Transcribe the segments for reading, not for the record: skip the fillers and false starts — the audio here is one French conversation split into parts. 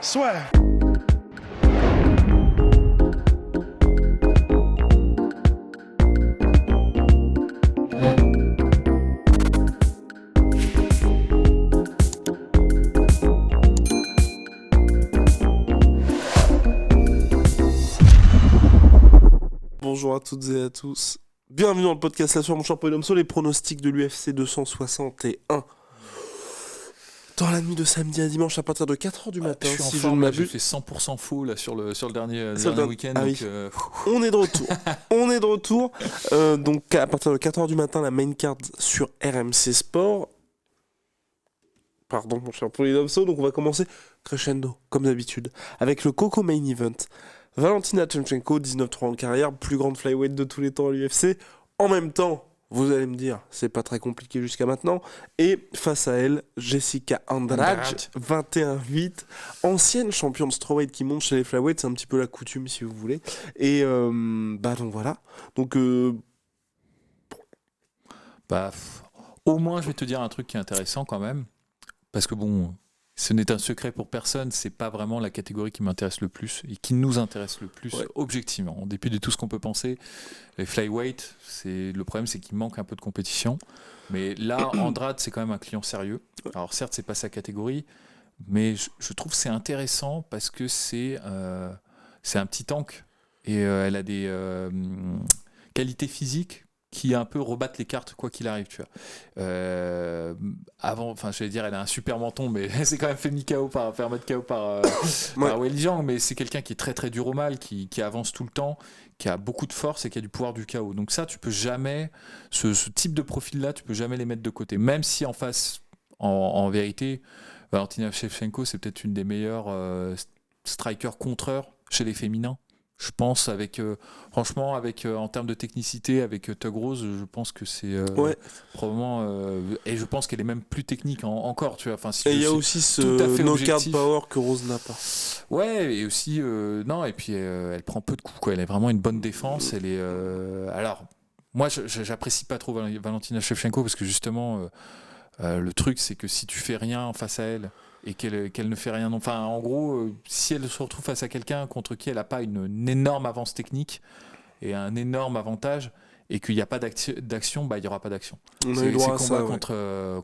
Swear. Bonjour à toutes et à tous. Bienvenue dans le podcast La Sueur, mon cher Polydomso, les pronostics de l'UFC 261. Dans la nuit de samedi à dimanche à partir de 4h du matin, si je ne m'abuse. J'ai fait 100% faux là, sur le dernier week-end. Ah donc, oui. On est de retour. Donc à partir de 4h du matin, la main card sur RMC Sport. Pardon mon cher Polydomso. Donc on va commencer crescendo, comme d'habitude, avec le Coco Main Event. Valentina Shevchenko, 19-3 en carrière, plus grande flyweight de tous les temps à l'UFC. En même temps, vous allez me dire, c'est pas très compliqué jusqu'à maintenant. Et face à elle, Jessica Andrade, 21-8, ancienne championne strawweight qui monte chez les flyweights, c'est un petit peu la coutume si vous voulez. Et donc voilà. Donc au moins, je vais te dire un truc qui est intéressant quand même, parce que bon, ce n'est un secret pour personne, c'est pas vraiment la catégorie qui m'intéresse le plus et qui nous intéresse le plus, objectivement. En dépit de tout ce qu'on peut penser, les flyweight, le problème c'est qu'il manque un peu de compétition. Mais là, Andrade, c'est quand même un client sérieux. Alors certes, c'est pas sa catégorie, mais je trouve que c'est intéressant parce que c'est un petit tank et elle a des qualités physiques qui un peu rebattent les cartes quoi qu'il arrive, tu vois. J'allais dire, elle a un super menton, mais elle s'est quand même fait faire mettre KO par Weili Zhang, mais c'est quelqu'un qui est très très dur au mal, qui avance tout le temps, qui a beaucoup de force et qui a du pouvoir du KO. Donc ça, tu peux jamais, ce type de profil-là, tu peux jamais les mettre de côté. Même si en face, en vérité, Valentina Shevchenko, c'est peut-être une des meilleures strikers contreurs chez les féminins. Je pense franchement en termes de technicité avec Tug Rose, je pense que c'est probablement et je pense qu'elle est même plus technique encore, tu vois. Et il y a aussi ce knockout power que Rose n'a pas. Ouais, et aussi et puis elle prend peu de coups quoi. Elle a vraiment une bonne défense. Elle est alors moi j'apprécie pas trop Valentina Shevchenko parce que justement le truc c'est que si tu fais rien face à elle et qu'elle ne fait rien. Enfin, en gros, si elle se retrouve face à quelqu'un contre qui elle n'a pas une énorme avance technique et un énorme avantage, et qu'il n'y a pas d'action, il n'y aura pas d'action. Ces combats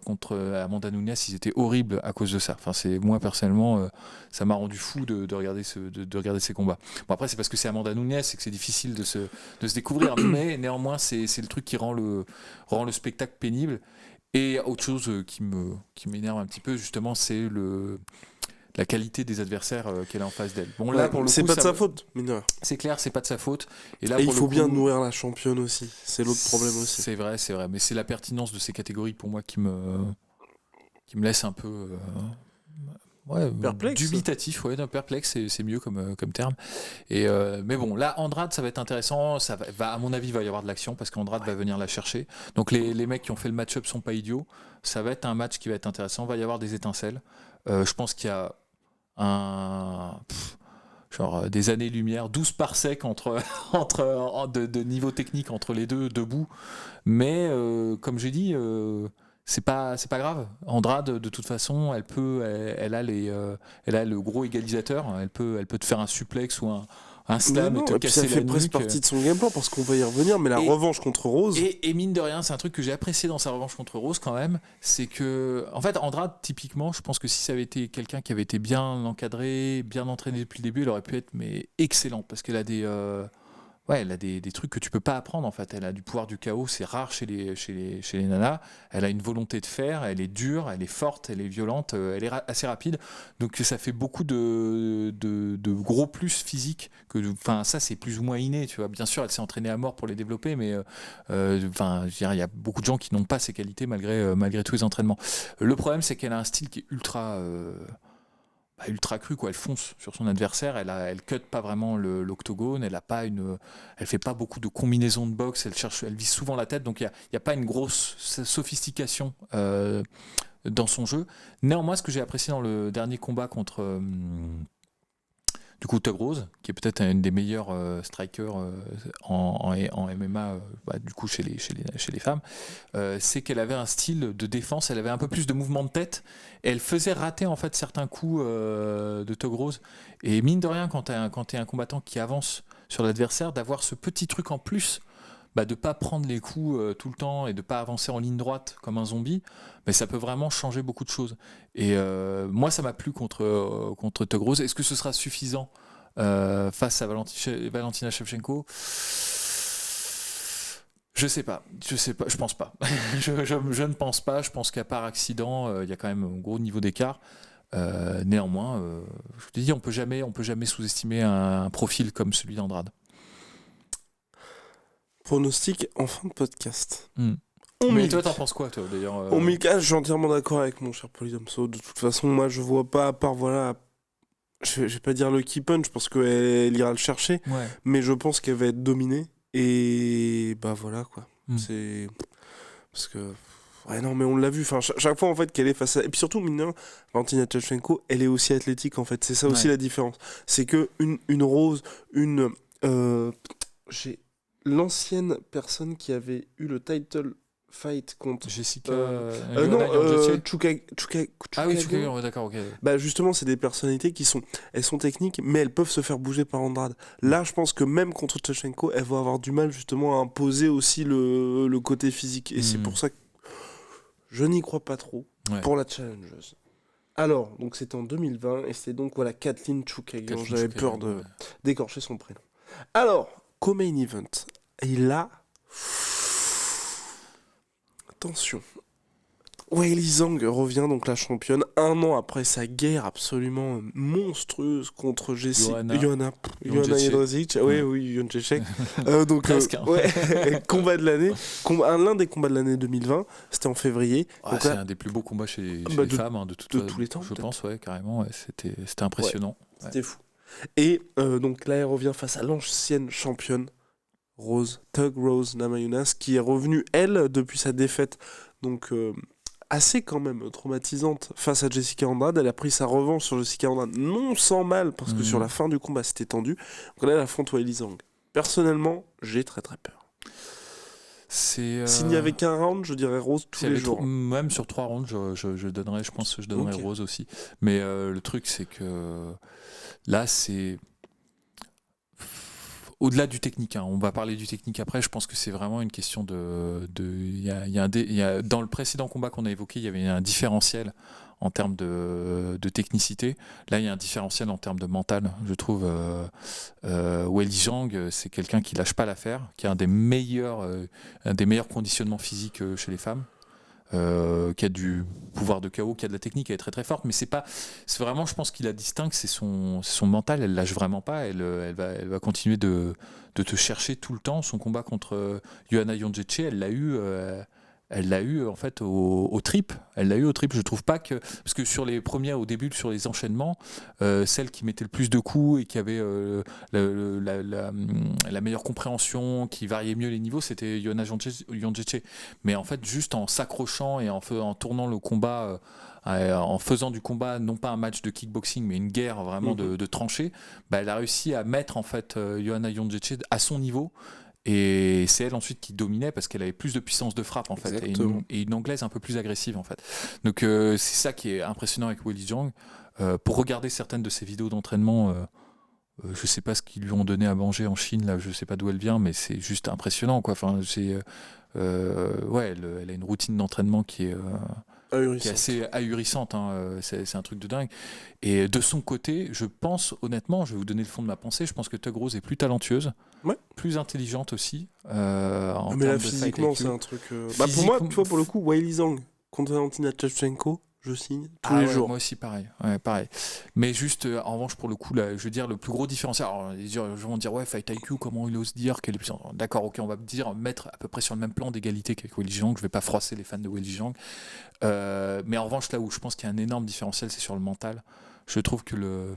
contre Amanda Nunes, ils étaient horribles à cause de ça. Enfin, moi, personnellement, ça m'a rendu fou de regarder ces combats. Bon, après, c'est parce que c'est Amanda Nunes et que c'est difficile de se découvrir, mais néanmoins, c'est le truc qui rend le spectacle pénible. Et autre chose qui m'énerve un petit peu, justement, c'est la qualité des adversaires qu'elle a en face d'elle. Bon, là, pour le c'est coup, pas de sa faute, mineur. C'est clair, c'est pas de sa faute. Et là, il faut bien nourrir la championne aussi. C'est l'autre problème aussi. C'est vrai. Mais c'est la pertinence de ces catégories pour moi qui me laisse un peu perplexe. Dubitatif, perplexe, c'est mieux comme terme. Et mais bon, là, Andrade, ça va être intéressant. Ça va, à mon avis, il va y avoir de l'action parce qu'Andrade va venir la chercher. Donc les mecs qui ont fait le match-up sont pas idiots. Ça va être un match qui va être intéressant. Il va y avoir des étincelles. Je pense qu'il y a des années-lumière, 12 parsecs de niveau technique entre les deux debout. Mais comme j'ai dit. C'est pas grave. Andrade, de toute façon, elle a le gros égalisateur. Elle peut te faire un suplex ou un slam et te casser la nuque. Ça fait presque partie de son game plan parce qu'on va y revenir. Mais la revanche contre Rose. Et mine de rien, c'est un truc que j'ai apprécié dans sa revanche contre Rose quand même. C'est que, en fait, Andrade, typiquement, je pense que si ça avait été quelqu'un qui avait été bien encadré, bien entraîné depuis le début, elle aurait pu être excellente parce qu'elle a elle a des trucs que tu peux pas apprendre en fait. Elle a du pouvoir du chaos, c'est rare chez les nanas. Elle a une volonté de faire, elle est dure, elle est forte, elle est violente, elle est assez rapide. Donc ça fait beaucoup de gros plus physiques. Ça c'est plus ou moins inné, tu vois. Bien sûr, elle s'est entraînée à mort pour les développer, mais il y a beaucoup de gens qui n'ont pas ces qualités malgré tous les entraînements. Le problème c'est qu'elle a un style qui est ultra cru quoi. Elle fonce sur son adversaire, elle cut pas vraiment l'octogone, elle fait pas beaucoup de combinaisons de boxe, elle vise souvent la tête, donc il y a pas une grosse sophistication dans son jeu. Néanmoins, ce que j'ai apprécié dans le dernier combat contre Du coup, Tug Rose, qui est peut-être une des meilleures strikers en MMA, du coup chez les femmes, c'est qu'elle avait un style de défense, elle avait un peu plus de mouvement de tête, et elle faisait rater en fait certains coups de Tug Rose. Et mine de rien, quand t'es un combattant qui avance sur l'adversaire, d'avoir ce petit truc en plus, de pas prendre les coups tout le temps et de pas avancer en ligne droite comme un zombie, mais ça peut vraiment changer beaucoup de choses. Et moi, ça m'a plu contre Tug Rose. Est-ce que ce sera suffisant face à Valentina Shevchenko? Je sais pas, je pense pas. je ne pense pas. Je pense qu'à part accident, il y a quand même un gros niveau d'écart. Néanmoins, je te dis, on peut jamais sous-estimer un profil comme celui d'Andrade. Pronostic en fin de podcast. Mais toi, t'en penses quoi, toi, d'ailleurs En 1000 je suis entièrement d'accord avec mon cher Polydomso. De toute façon, moi, je vois pas, à part, je vais pas dire Lucky Punch, parce qu'elle ira le chercher, mais je pense qu'elle va être dominée. Et voilà, quoi. C'est... Parce que... Ouais, non, mais on l'a vu. Enfin, chaque fois, en fait, qu'elle est face à... Et puis surtout, mine, Valentina Shevchenko, elle est aussi athlétique, en fait. C'est ça aussi la différence. C'est que une Rose, j'ai l'ancienne personne qui avait eu le title fight contre Jessica Chookagian. Ah oui, Chookagian, d'accord, ok. Justement, c'est des personnalités elles sont techniques, mais elles peuvent se faire bouger par Andrade. Là, je pense que même contre Shevchenko, elle va avoir du mal justement à imposer aussi le côté physique. Et c'est pour ça que je n'y crois pas trop pour la challengeuse. Alors, donc c'était en 2020 et c'était donc Kathleen Chookagian. J'avais peur d'écorcher son prénom. Alors, co-main event. Et là, attention. Weili Zhang revient, donc la championne, 1 an après sa guerre absolument monstrueuse contre Joanna Jedrzejczyk. Oui, Jedrzejczyk. Donc, combat de l'année. L'un des combats de l'année 2020, c'était en février. Donc, c'est un des plus beaux combats chez les femmes, de tous les temps. Je pense, carrément. Ouais, c'était impressionnant. Ouais, c'était fou. Et donc là, elle revient face à l'ancienne championne, Tug Rose Namajunas, qui est revenue, elle, depuis sa défaite. Donc... assez quand même traumatisante face à Jessica Andrade. Elle a pris sa revanche sur Jessica Andrade, non sans mal, parce que sur la fin du combat, c'était tendu. Donc là, elle affronte Weili Zhang. Personnellement, j'ai très très peur. S'il n'y avait qu'un round, je dirais Rose tous les jours. Même sur 3 rounds, je donnerais Rose aussi. Mais le truc, c'est que là, c'est... Au-delà du technique, on va parler du technique après, je pense que c'est vraiment une question dans le précédent combat qu'on a évoqué, il y avait un différentiel en termes de technicité. Là, il y a un différentiel en termes de mental. Je trouve Weili Zhang, c'est quelqu'un qui lâche pas l'affaire, qui a un des meilleurs conditionnements physiques chez les femmes. Qui a du pouvoir de KO, qui a de la technique, elle est très très forte, mais c'est vraiment, je pense qu'il la distingue, c'est son mental, elle lâche vraiment pas, elle va continuer de te chercher tout le temps. Son combat contre Joanna Jedrzejczyk, elle l'a eu en fait au trip. Elle l'a eu au trip. Je trouve pas que, parce que sur les premières, au début, sur les enchaînements, celle qui mettait le plus de coups et qui avait la meilleure compréhension, qui variait mieux les niveaux, c'était Joanna Jedrzejczyk. Mais en fait, juste en s'accrochant et en tournant le combat, en faisant du combat non pas un match de kickboxing, mais une guerre vraiment de tranchées, elle a réussi à mettre en fait Joanna Jedrzejczyk à son niveau. Et c'est elle ensuite qui dominait parce qu'elle avait plus de puissance de frappe en fait, et une anglaise un peu plus agressive en fait. Donc c'est ça qui est impressionnant avec Weili Zhang. Pour regarder certaines de ses vidéos d'entraînement, je sais pas ce qu'ils lui ont donné à manger en Chine, là, je sais pas d'où elle vient, mais c'est juste impressionnant quoi. Enfin, elle a une routine d'entraînement qui est assez ahurissante, c'est un truc de dingue. Et de son côté, je pense honnêtement, je vais vous donner le fond de ma pensée, je pense que Tug Rose est plus talentueuse, plus intelligente aussi. Mais là, physiquement, c'est un truc... pour moi, tu vois, pour le coup, Weili Zhang contre Valentina Shevchenko, je signe tous les jours. Moi aussi, pareil. Mais juste, en revanche, pour le coup, là, je veux dire, le plus gros différentiel. Alors, les gens vont dire, Fight IQ, comment il ose dire qu'elle est puissante. D'accord, ok, on va mettre à peu près sur le même plan d'égalité qu'avec Weili Zhang. Je vais pas froisser les fans de Weili Zhang. Mais en revanche, là où je pense qu'il y a un énorme différentiel, c'est sur le mental. Je trouve que le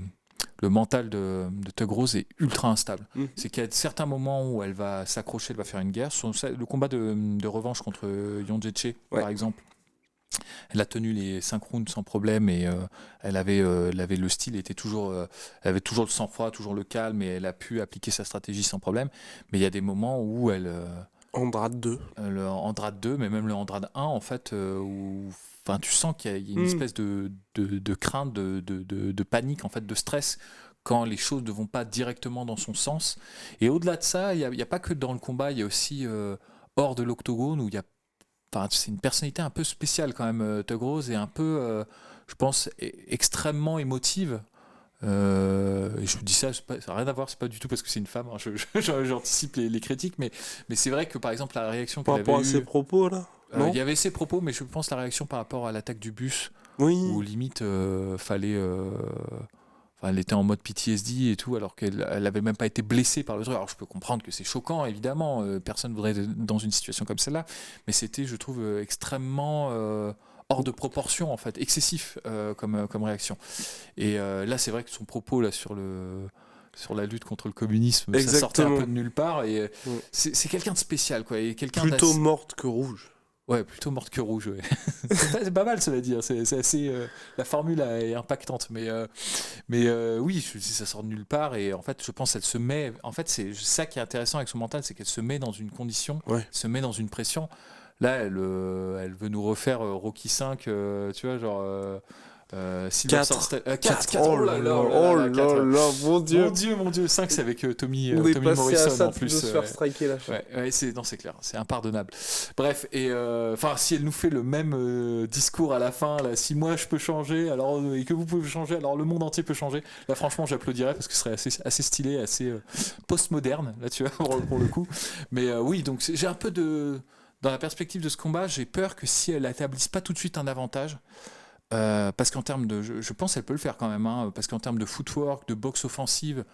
mental de Tug Rose est ultra instable. C'est qu'il y a certains moments où elle va s'accrocher, elle va faire une guerre. Le combat de revanche contre Jedrzejczyk, par exemple, Elle a tenu les 5 rounds sans problème et elle avait le style, elle avait toujours le sang-froid, toujours le calme et elle a pu appliquer sa stratégie sans problème. Mais il y a des moments où Andrade 2. le Andrade 2, mais même le Andrade 1, en fait, où enfin, tu sens qu'il y a une espèce de crainte, de panique, en fait, de stress quand les choses ne vont pas directement dans son sens. Et au-delà de ça, il y a pas que dans le combat, il y a aussi hors de l'octogone où il y a enfin, c'est une personnalité un peu spéciale quand même, Tug Rose, et un peu, je pense, extrêmement émotive. Et je vous dis ça, ça n'a rien à voir, c'est pas du tout parce que c'est une femme, hein, j'anticipe les critiques, mais c'est vrai que par exemple la réaction Par qu'elle rapport avait à ses eue, propos, là. Non il y avait ses propos, mais je pense la réaction par rapport à l'attaque du bus, Oui. où limite fallait. Enfin, elle était en mode PTSD et tout, alors qu'elle avait même pas été blessée par le truc. Alors je peux comprendre que c'est choquant, évidemment, personne ne voudrait être dans une situation comme celle-là, mais c'était, je trouve, extrêmement hors de proportion, en fait, excessif comme réaction. Et là, c'est vrai que son propos là sur la lutte contre le communisme, ça sortait un Exactement. peu de nulle part, et Ouais. c'est quelqu'un de spécial, quoi, et quelqu'un Plutôt d'assez- morte que rouge. Ouais, plutôt morte que rouge. Ouais. C'est pas mal, cela dit. Hein. C'est assez. La formule est impactante, mais oui, ça sort de nulle part, et en fait, je pense qu'elle se met. En fait, c'est ça qui est intéressant avec son mental, c'est qu'elle se met dans une condition, Ouais. se met dans une pression. Là, elle veut nous refaire Rocky 5, tu vois, genre. Silver Quatre. Sword 4, 4. oh Oh là là là, là, oh oh là là, là 4. là, mon Dieu. Mon Dieu, 5 c'est avec Tommy On est Tommy passé à Morrison ça en de plus. se faire striker la chaîne. Ouais, non, c'est clair, c'est impardonnable. Bref, et enfin, si elle nous fait le même discours à la fin, là, si moi je peux changer, alors et que vous pouvez changer, alors le monde entier peut changer. Là, franchement, j'applaudirais parce que ce serait assez stylé, assez postmoderne, là, tu vois, pour le coup. Mais oui, donc j'ai un peu de dans la perspective de ce combat, j'ai peur que si elle n'établisse pas tout de suite un avantage. Parce qu'en termes de, je pense qu'elle peut le faire quand même, hein, parce qu'en termes de footwork, de boxe offensive,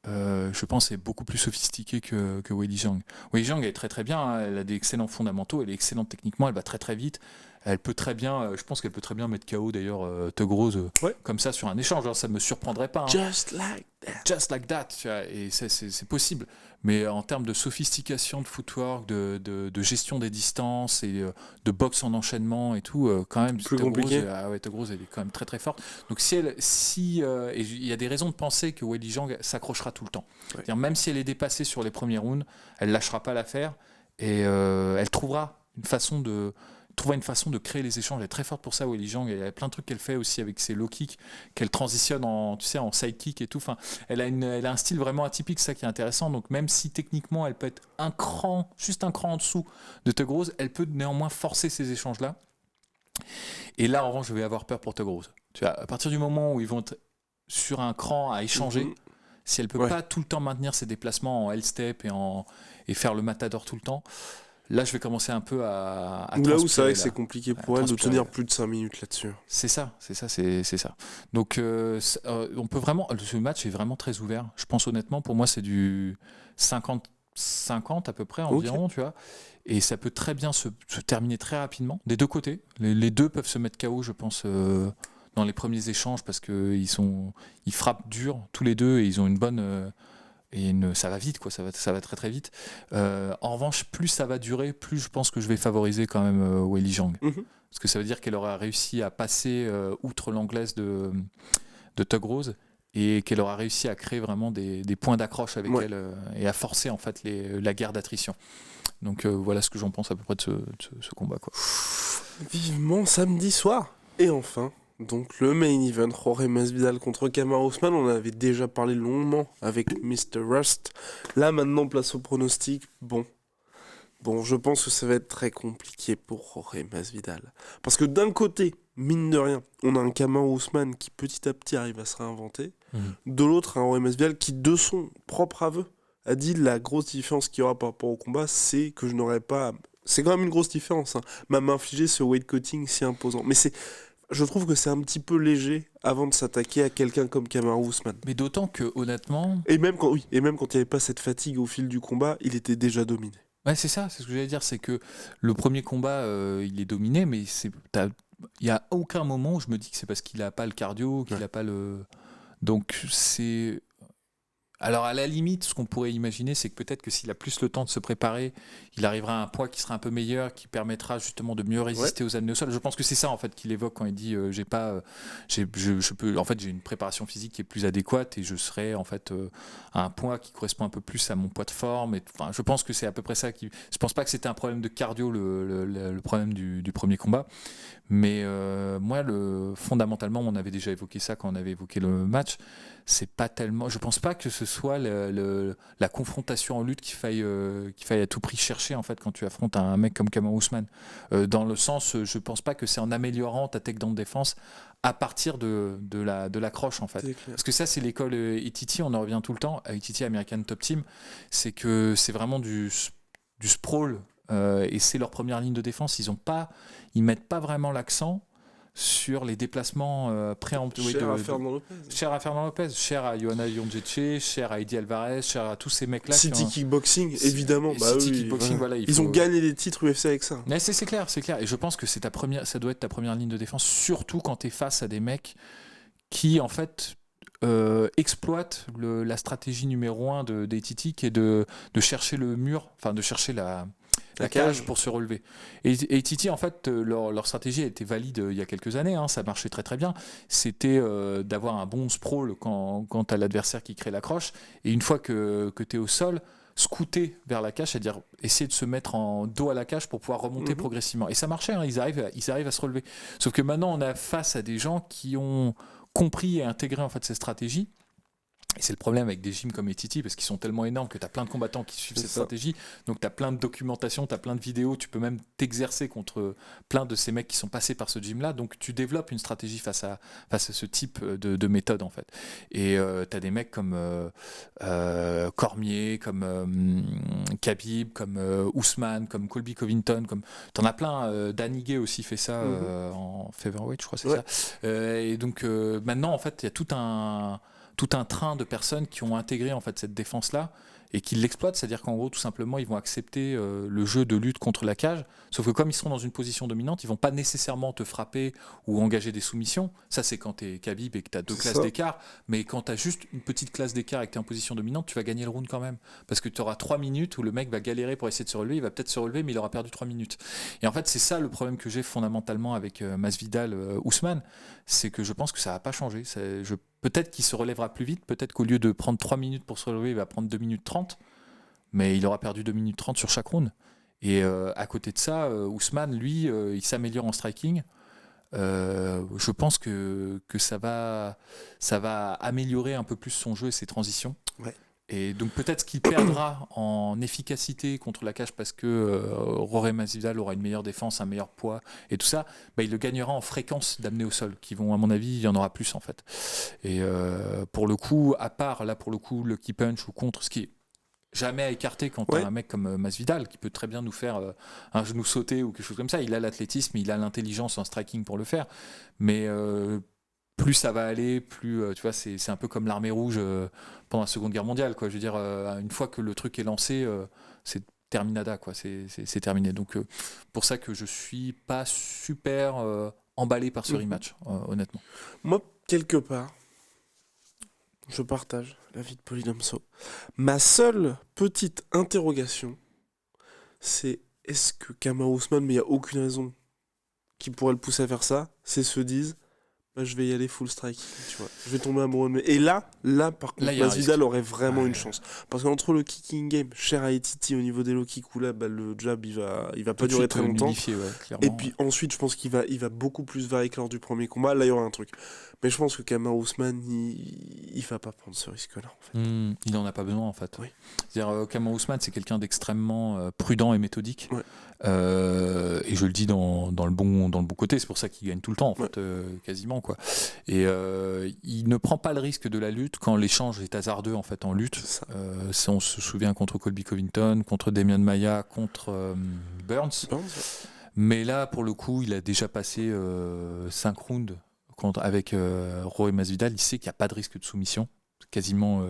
je pense qu'elle est beaucoup plus sophistiquée que Weili Zhang. Weili Zhang elle est très très bien, hein, elle a des excellents fondamentaux, elle est excellente techniquement, elle va très très vite. Elle peut très bien, je pense qu'elle peut très bien mettre KO d'ailleurs Tug Rose Ouais. comme ça sur un échange, hein, ça me surprendrait pas. Hein. Just like that. Just like that, tu vois, et c'est possible. Mais en termes de sophistication de footwork, de gestion des distances et de boxe en enchaînement et tout, quand même, Plus Tug compliqué. Rose, Tug Rose, elle est quand même très très forte. Donc et il y a des raisons de penser que Weili Zhang s'accrochera tout le temps. Ouais. C'est-à-dire, même si elle est dépassée sur les premiers rounds, elle lâchera pas l'affaire et elle trouvera une façon de créer les échanges. Elle est très forte pour ça, Weili Zhang. Il y a plein de trucs qu'elle fait aussi avec ses low kicks, qu'elle transitionne en side kick et tout. Enfin, elle a un style vraiment atypique, c'est ça qui est intéressant. Donc même si techniquement elle peut être juste un cran en dessous de Tug Rose, elle peut néanmoins forcer ces échanges-là. Et là, en revanche, je vais avoir peur pour Tug Rose. Tu vois, à partir du moment où ils vont être sur un cran à échanger, si elle peut pas tout le temps maintenir ses déplacements en L-step et faire le matador tout le temps, là je vais commencer un peu à Là où c'est vrai transpirer, que là. c'est compliqué pour elle de transpirer. tenir plus de 5 minutes là-dessus. C'est ça. Donc on peut vraiment, ce match est vraiment très ouvert. Je pense honnêtement, pour moi c'est du 50-50 à peu près environ, tu vois. Et ça peut très bien se terminer très rapidement, des deux côtés. Les deux peuvent se mettre KO, je pense, dans les premiers échanges parce qu'ils frappent dur tous les deux et ils ont une bonne... ça va vite, quoi. Ça va très très vite. En revanche, plus ça va durer, plus je pense que je vais favoriser quand même Weili Zhang. Parce que ça veut dire qu'elle aura réussi à passer outre l'anglaise de Tug Rose et qu'elle aura réussi à créer vraiment des points d'accroche avec elle et à forcer en fait la guerre d'attrition. Donc voilà ce que j'en pense à peu près de ce combat, quoi. Vivement samedi soir. Et enfin, donc le main event, Jorge Masvidal contre Kamaru Usman. On en avait déjà parlé longuement avec Mr. Rust. Là maintenant, place au pronostic. Bon, je pense que ça va être très compliqué pour Jorge Masvidal. Parce que d'un côté, mine de rien, on a un Kamaru Usman qui petit à petit arrive à se réinventer. De l'autre, un Jorge Masvidal qui, de son propre aveu, a dit la grosse différence qu'il y aura par rapport au combat, c'est que je n'aurais pas... C'est quand même une grosse différence, hein, m'infliger ce weight cutting si imposant. Mais je trouve que c'est un petit peu léger avant de s'attaquer à quelqu'un comme Kamaru Usman. Mais d'autant que, honnêtement... Et même quand il n'y avait pas cette fatigue au fil du combat, il était déjà dominé. Ouais, c'est ça, c'est ce que j'allais dire, c'est que le premier combat, il est dominé, mais il n'y a aucun moment où je me dis que c'est parce qu'il n'a pas le cardio, qu'il n'a pas le... Donc c'est... Alors à la limite, ce qu'on pourrait imaginer, c'est que peut-être que s'il a plus le temps de se préparer, il arrivera à un poids qui sera un peu meilleur, qui permettra justement de mieux résister aux amenés au sol. Je pense que c'est ça en fait qu'il évoque quand il dit j'ai pas, je peux, en fait j'ai une préparation physique qui est plus adéquate et je serai en fait à un poids qui correspond un peu plus à mon poids de forme. Enfin, je pense que c'est à peu près ça qui. Je pense pas que c'était un problème de cardio le problème du premier combat, mais moi fondamentalement on avait déjà évoqué ça quand on avait évoqué le match. C'est pas tellement. Je pense pas que ce soit la confrontation en lutte qu'il faille à tout prix chercher en fait quand tu affrontes un mec comme Kamaru Usman. Dans le sens, je pense pas que c'est en améliorant ta takedown défense à partir de la croche en fait. Parce que ça c'est l'école ITT, on en revient tout le temps à ITT American Top Team, c'est que c'est vraiment du sprawl et c'est leur première ligne de défense. Ils mettent pas vraiment l'accent sur les déplacements préemptifs. Cher à Fernand Lopez, cher à Johanna Jędrzejczyk, cher à Eddie Alvarez, cher à tous ces mecs-là. City Kickboxing, évidemment. Kickboxing, voilà, ils ont gagné des titres UFC avec ça. Mais c'est clair. Et je pense que ça doit être ta première ligne de défense, surtout quand tu es face à des mecs qui, en fait, exploitent la stratégie numéro 1 des Titi, qui est de chercher le mur, enfin de chercher la cage pour se relever. Et Titi, en fait, leur stratégie a été valide il y a quelques années, ça marchait très très bien. C'était d'avoir un bon sprawl quand tu as l'adversaire qui crée l'accroche, et une fois que tu es au sol, scouter vers la cage, c'est-à-dire essayer de se mettre en dos à la cage pour pouvoir remonter progressivement. Et ça marchait, ils arrivent à se relever. Sauf que maintenant, on est face à des gens qui ont compris et intégré en fait ces stratégies. Et c'est le problème avec des gyms comme ETT, parce qu'ils sont tellement énormes que tu as plein de combattants qui suivent cette stratégie. Donc tu as plein de documentation, tu as plein de vidéos, tu peux même t'exercer contre plein de ces mecs qui sont passés par ce gym-là. Donc tu développes une stratégie face à ce type de méthode en fait. Et tu as des mecs comme Cormier, comme Khabib, comme Ousmane, comme Colby Covington, tu en as plein. Dan Ige aussi fait ça en featherweight, je crois que c'est ça. Et donc maintenant en fait il y a tout un train de personnes qui ont intégré en fait cette défense-là et qui l'exploitent, c'est-à-dire qu'en gros, tout simplement, ils vont accepter le jeu de lutte contre la cage, sauf que comme ils seront dans une position dominante, ils vont pas nécessairement te frapper ou engager des soumissions. Ça, c'est quand tu es Khabib et que tu as 2 classes d'écart, mais quand tu as juste une petite classe d'écart et que tu es en position dominante, tu vas gagner le round quand même, parce que tu auras 3 minutes où le mec va galérer pour essayer de se relever, il va peut-être se relever, mais il aura perdu 3 minutes. Et en fait, c'est ça le problème que j'ai fondamentalement avec Masvidal Ousmane, c'est que je pense que ça va pas changer. Peut-être qu'il se relèvera plus vite, peut-être qu'au lieu de prendre 3 minutes pour se relever, il va prendre 2 minutes 30, mais il aura perdu 2 minutes 30 sur chaque round. Et à côté de ça, Ousmane, lui, il s'améliore en striking. Je pense que ça va améliorer un peu plus son jeu et ses transitions. Ouais. Et donc peut-être qu'il perdra en efficacité contre la cage parce que Jorge Masvidal aura une meilleure défense, un meilleur poids et tout ça, il le gagnera en fréquence d'amener au sol, qui vont à mon avis, il y en aura plus en fait. Et pour le coup, à part là pour le coup le key punch ou contre, ce qui est jamais à écarter quand tu as un mec comme Masvidal qui peut très bien nous faire un genou sauté ou quelque chose comme ça, il a l'athlétisme, il a l'intelligence en striking pour le faire, mais plus ça va aller, plus tu vois, c'est un peu comme l'armée rouge pendant la Seconde Guerre mondiale, quoi. Je veux dire, une fois que le truc est lancé, c'est terminada, quoi. C'est terminé. Donc pour ça que je suis pas super emballé par ce rematch, honnêtement. Moi, quelque part, je partage l'avis de Polydomso. Ma seule petite interrogation, c'est est-ce que Kamaru Usman, mais il n'y a aucune raison qui pourrait le pousser à faire ça, c'est se disent je vais y aller full strike, tu vois. Je vais tomber amoureux de Et là par contre, Masvidal aurait vraiment une chance. Parce qu'entre le kicking game, cher à Etiti au niveau des low kicks, où là, le jab, il va pas durer très longtemps. Et puis ensuite, je pense qu'il va beaucoup plus varier que lors du premier combat. Là, il y aura un truc. Mais je pense que Kamaru Usman, il va pas prendre ce risque-là, en fait. Il n'en a pas besoin, en fait. Oui. C'est-à-dire, Kamaru Usman, c'est quelqu'un d'extrêmement prudent et méthodique. Ouais. Et je le dis dans le bon côté, c'est pour ça qu'il gagne tout le temps, en fait, quasiment, quoi. Et il ne prend pas le risque de la lutte quand l'échange est hasardeux, en fait, en lutte. On se souvient contre Colby Covington, contre Demian Maia, contre Burns. Mais là, pour le coup, il a déjà passé 5 rounds avec Jorge Masvidal. Il sait qu'il n'y a pas de risque de soumission, quasiment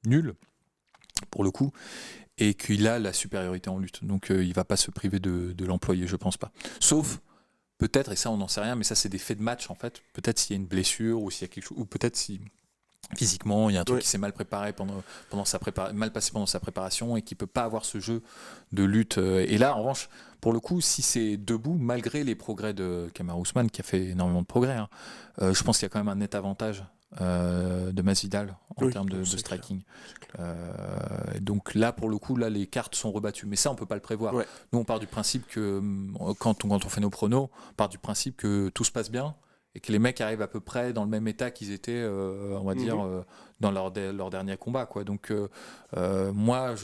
nul, pour le coup, et qu'il a la supériorité en lutte. Donc il ne va pas se priver de l'employer, je pense pas. Sauf, peut-être, et ça on n'en sait rien, mais ça c'est des faits de match en fait, peut-être s'il y a une blessure, ou s'il y a quelque chose, ou peut-être si Physiquement, il y a un truc Ouais. qui s'est mal préparé mal passé pendant sa préparation et qui peut pas avoir ce jeu de lutte. Et là, en revanche, pour le coup, si c'est debout, malgré les progrès de Kamaru Usman, qui a fait énormément de progrès, hein, je pense qu'il y a quand même un net avantage de Masvidal en Oui, termes non, de c'est striking. Donc là, pour le coup, là, les cartes sont rebattues. Mais ça, on peut pas le prévoir. Ouais. Nous, on part du principe que quand on fait nos pronos, on part du principe que tout se passe bien et que les mecs arrivent à peu près dans le même état qu'ils étaient, on va dire, dans leur dernier combat, quoi. Donc moi,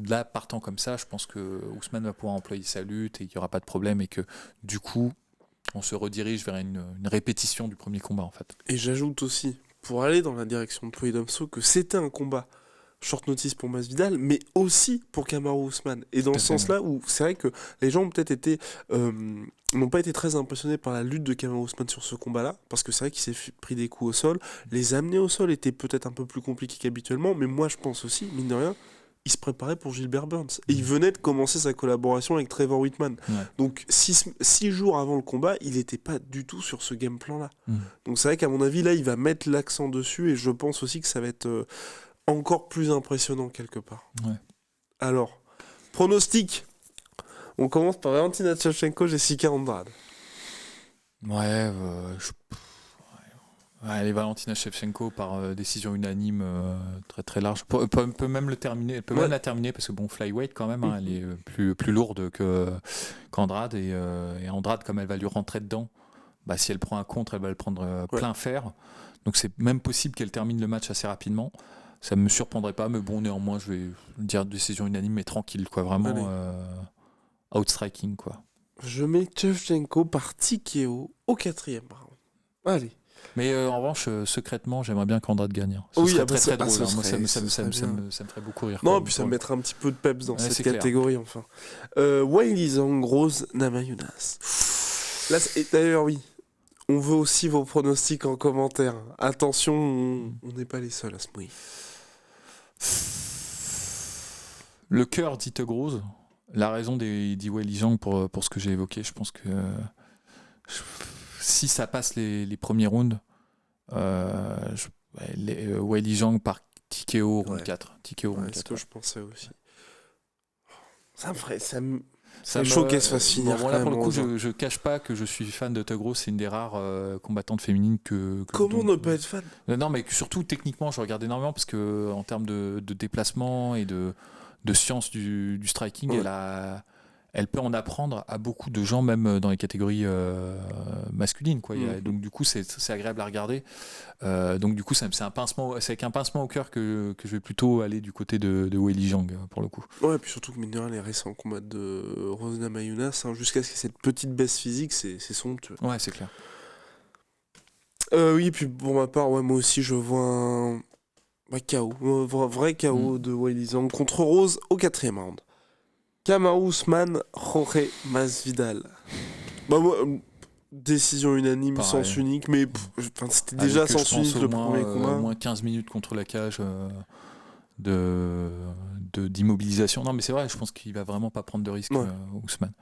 là, partant comme ça, je pense que Ousmane va pouvoir employer sa lutte et qu'il n'y aura pas de problème et que du coup, on se redirige vers une répétition du premier combat, en fait. Et j'ajoute aussi, pour aller dans la direction de Poidomso, que c'était un combat short notice pour Masvidal, mais aussi pour Kamaru Usman. Et dans Tout à ce fait, sens-là, où c'est vrai que les gens ont peut-être été, n'ont pas été très impressionnés par la lutte de Kamaru Usman sur ce combat-là, parce que c'est vrai qu'il s'est pris des coups au sol. Les amener au sol était peut-être un peu plus compliqué qu'habituellement, mais moi je pense aussi, mine de rien, il se préparait pour Gilbert Burns. Et il venait de commencer sa collaboration avec Trevor Whitman. Ouais. Donc 6 jours avant le combat, il n'était pas du tout sur ce game plan-là. Mm. Donc c'est vrai qu'à mon avis, là, il va mettre l'accent dessus, et je pense aussi que ça va être encore plus impressionnant quelque part. Ouais. Alors, pronostic. On commence par Valentina Shevchenko, Jessica Andrade. Ouais, allez, Valentina Shevchenko par décision unanime très très large. Peut même le terminer, elle peut Ouais. même la terminer parce que bon, flyweight quand même, hein, elle est plus lourde qu'Andrade et Andrade, comme elle va lui rentrer dedans, bah, si elle prend un contre, elle va le prendre plein fer. Donc c'est même possible qu'elle termine le match assez rapidement. Ça me surprendrait pas, mais bon, néanmoins, je vais dire décision unanime, mais tranquille, quoi, vraiment outstriking, quoi. Je mets Shevchenko par TKO au 4e round. Allez. Mais en revanche, secrètement, j'aimerais bien qu'Andrade gagne. Hein. Ce Oui, serait ah bah très très ça- ah, drôle. ce Hein. Moi, serait- ça ce serait bien. me ferait beaucoup rire. Non, quoi. puis ça mettrait un petit peu de peps dans Ouais, cette c'est clair. catégorie, enfin. Weili Zhang, Rose Namajunas. Là, et d'ailleurs, oui. On veut aussi vos pronostics en commentaire. Attention, on n'est pas les seuls à se mouiller. Le cœur dit Grosse. La raison dit Weili Zhang pour ce que j'ai évoqué, je pense que si ça passe les premiers rounds, Weili Zhang par TKO round Ouais. 4. TKO round Ouais, c'est ce 4. que je pensais aussi. Ça me ferait... Ça C'est chaud qu'elle se fasse finir. Bon, là, quand pour le même, coup, Rose. je cache pas que je suis fan de Tug Rose. C'est une des rares combattantes féminines que Comment dont- ne pas être fan? Non, mais surtout techniquement, je regarde énormément parce que en termes de déplacement et de science du striking, Ouais. elle peut en apprendre à beaucoup de gens, même dans les catégories masculines. Quoi. Donc du coup, c'est agréable à regarder. Donc du coup, c'est avec un pincement au cœur que je vais plutôt aller du côté de Weili Zhang pour le coup. Ouais, puis surtout que mine de rien, les récents combats de Rose Namajunas, jusqu'à ce qu'il y ait cette petite baisse physique, c'est somptueux. Ouais, c'est clair. Oui, et puis pour ma part, ouais, moi aussi, je vois un KO, un vrai KO de Weili Zhang contre Rose au 4e round. Kamaru Usman, Jorge Masvidal. Bah, moi, décision unanime, Pareil. sens unique, mais c'était déjà Avec, je sens pense, unique au le moins, premier combat. au moins 15 minutes contre la cage d'immobilisation. Non, mais c'est vrai, je pense qu'il va vraiment pas prendre de risque, Ousmane.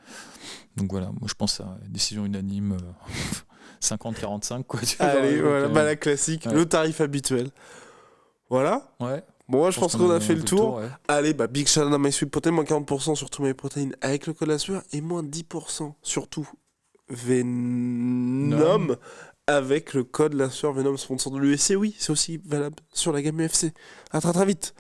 Donc voilà, moi je pense à décision unanime 50-45. Quoi, tu vois, Allez, genre, voilà, la classique, ouais. le tarif habituel. Voilà. Ouais. Bon, moi je pense qu'on a fait le tour. Ouais. Allez, big shout out à MySweetProtein, moins 40% sur tous mes protéines avec le code la sueur et moins 10% sur tout Venom avec le code la sueur Venom, sponsor de l'UFC. Oui, c'est aussi valable sur la gamme UFC. À très très vite.